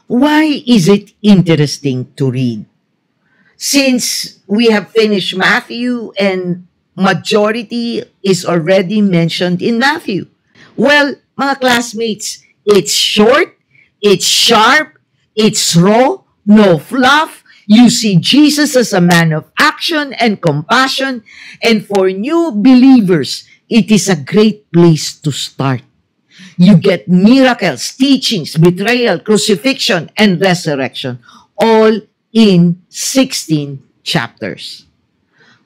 Why is it interesting to read? Since we have finished Matthew and majority is already mentioned in Matthew. Well, mga classmates, it's short, it's sharp, it's raw, no fluff. You see Jesus as a man of action and compassion, and for new believers, it is a great place to start. You get miracles, teachings, betrayal, crucifixion, and resurrection, all in 16 chapters.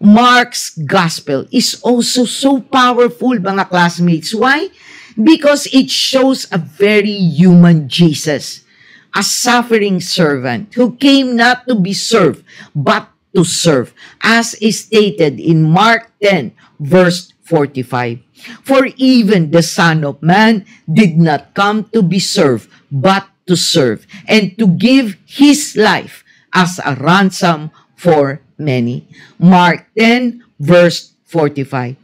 Mark's gospel is also so powerful, mga classmates. Why? Because it shows a very human Jesus, a suffering servant who came not to be served, but to serve, as is stated in Mark 10, verse 45. For even the Son of Man did not come to be served, but to serve, and to give his life as a ransom for many. Mark 10, verse 45.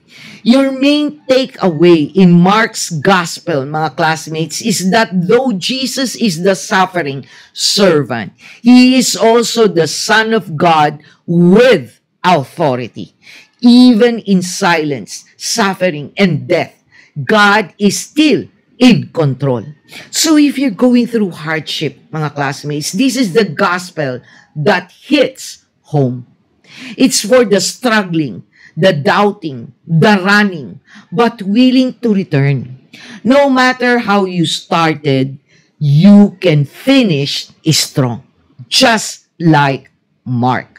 Your main takeaway in Mark's gospel, mga classmates, is that though Jesus is the suffering servant, he is also the Son of God with authority. Even in silence, suffering, and death, God is still in control. So if you're going through hardship, mga classmates, this is the gospel that hits home. It's for the struggling, the doubting, the running, but willing to return. No matter how you started, you can finish strong, just like Mark.